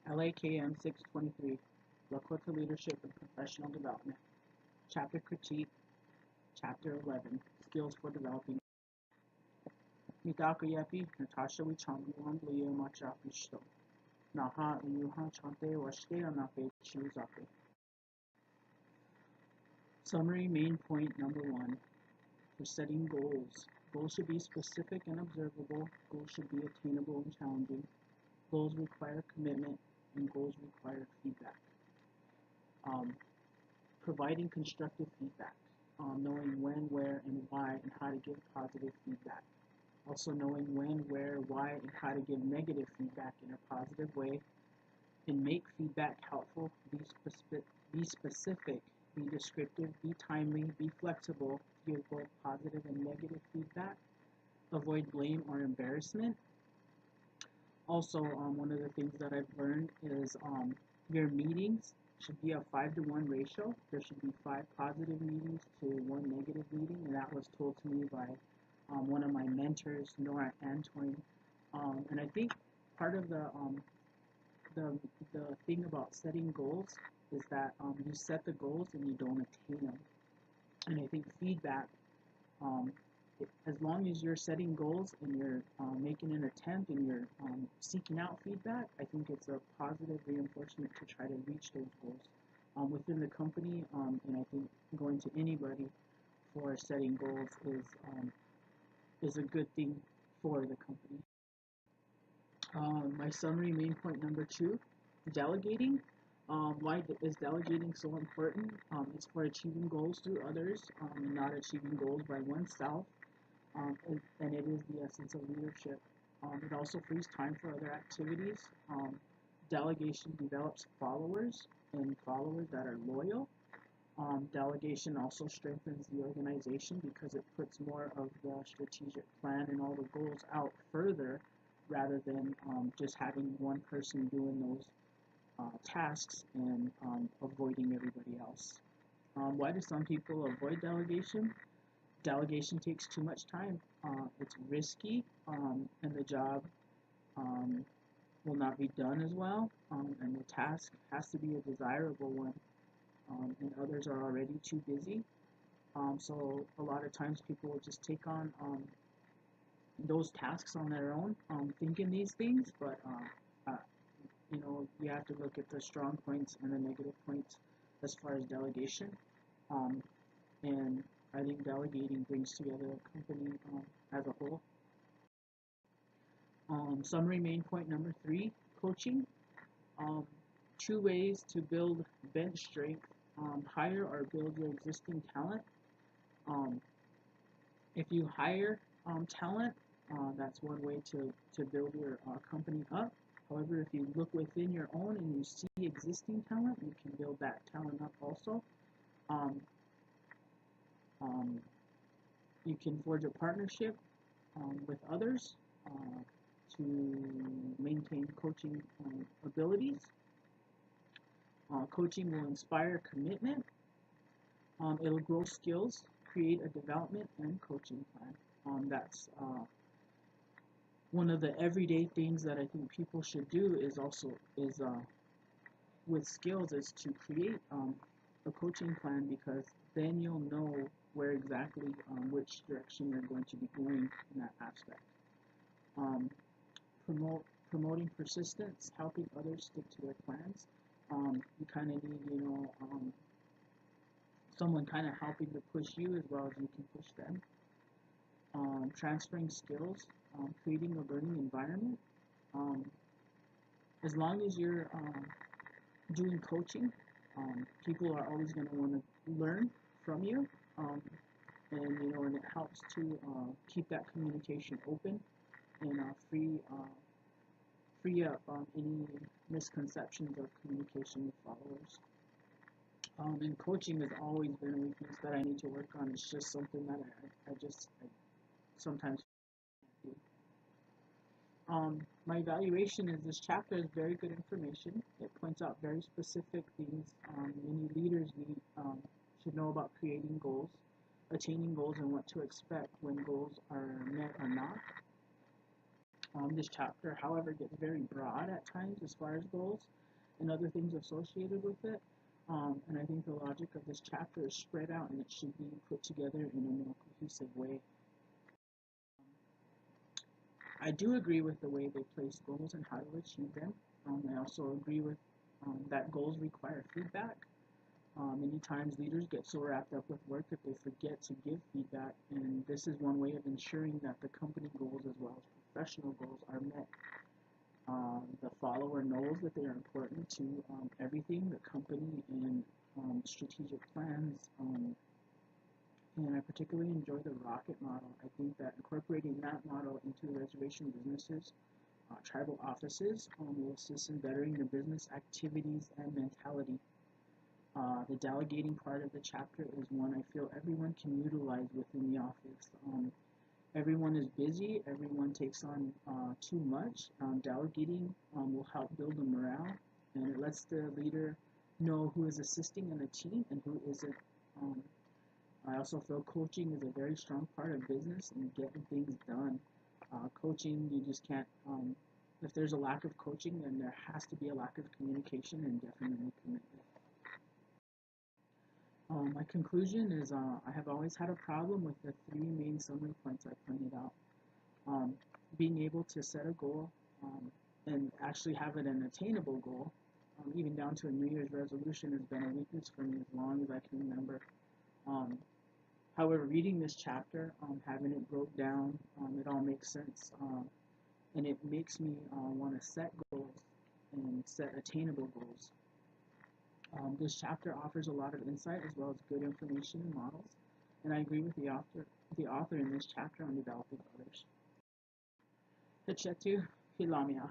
LAKM 623, Lakota Leadership and Professional Development, Chapter Critique, Chapter 11, Skills for Developing. Mitaka Yepi, Natasha Wichambi Wamblia Machapisto, Naha Yuha Chante Washke Anape Chiuzape. Summary main point number 1. For setting goals. Goals should be specific and observable. Goals should be attainable and challenging. Goals require commitment, and goals require feedback. Providing constructive feedback, knowing when, where, and why, and how to give positive feedback. Also knowing when, where, why, and how to give negative feedback in a positive way, and make feedback helpful. Be specific, be descriptive, be timely, be flexible, give both positive and negative feedback. Avoid blame or embarrassment. Also, one of the things that I've learned is your meetings should be a 5-to-1 ratio. There should be 5 positive meetings to 1 negative meeting, and that was told to me by one of my mentors, Nora Antoine. And I think part of the thing about setting goals is that you set the goals and you don't attain them. And I think feedback, as long as you're setting goals and you're making an attempt and you're seeking out feedback, I think it's a positive reinforcement to try to reach those goals within the company. And I think going to anybody for setting goals is a good thing for the company. My summary main point number 2, delegating. Why is delegating so important? It's for achieving goals through others and not achieving goals by oneself. And it is the essence of leadership. It also frees time for other activities. Delegation develops followers and followers that are loyal. Delegation also strengthens the organization because it puts more of the strategic plan and all the goals out further rather than just having one person doing those tasks and avoiding everybody else. Why do some people avoid delegation? Delegation takes too much time. It's risky, and the job will not be done as well, and the task has to be a desirable one, and others are already too busy. So a lot of times people will just take on those tasks on their own, thinking these things, but you have to look at the strong points and the negative points as far as delegation. And I think delegating brings together a company as a whole. Summary main point number 3, coaching. 2 ways to build bench strength. Hire or build your existing talent. If you hire talent, that's one way to build your company up. However, if you look within your own and you see existing talent, you can build that talent up also. You can forge a partnership with others to maintain coaching abilities. Coaching will inspire commitment. It'll grow skills, create a development and coaching plan. That's one of the everyday things that I think people should do is with skills is to create a coaching plan, because then you'll know where exactly which direction you're going to be going in that aspect. Promoting persistence, helping others stick to their plans. You kind of need, someone kind of helping to push you as well as you can push them. Transferring skills, creating a learning environment. As long as you're doing coaching, people are always going to want to learn from you, and it helps to keep that communication open and free up any misconceptions of communication with followers. And coaching has always been a weakness that I need to work on. It's just something that I sometimes do. My evaluation is this chapter is very good information. It points out very specific things many leaders should know about creating goals, attaining goals, and what to expect when goals are met or not. This chapter, however, gets very broad at times as far as goals and other things associated with it. And I think the logic of this chapter is spread out and it should be put together in a more cohesive way. I do agree with the way they place goals and how to achieve them. I also agree with that goals require feedback. Many times leaders get so wrapped up with work that they forget to give feedback, and this is one way of ensuring that the company goals as well as professional goals are met. The follower knows that they are important to everything, the company and strategic plans. And I particularly enjoy the rocket model. I think that incorporating that model into reservation businesses, tribal offices, will assist in bettering the business activities and mentality. The delegating part of the chapter is one I feel everyone can utilize within the office. Everyone is busy, everyone takes on too much. Delegating will help build the morale, and it lets the leader know who is assisting in the team and who isn't. Um, I also feel coaching is a very strong part of business and getting things done. Coaching, you just can't, if there's a lack of coaching, then there has to be a lack of communication and definitely commitment. My conclusion is I have always had a problem with the three main summary points I pointed out. Um, Being able to set a goal and actually have it an attainable goal, even down to a New Year's resolution, has been a weakness for me as long as I can remember. Um, However, reading this chapter, having it broke down, it all makes sense, and it makes me want to set goals and set attainable goals. This chapter offers a lot of insight as well as good information and models, and I agree with the author in this chapter on developing others. Hichetu Hilamia.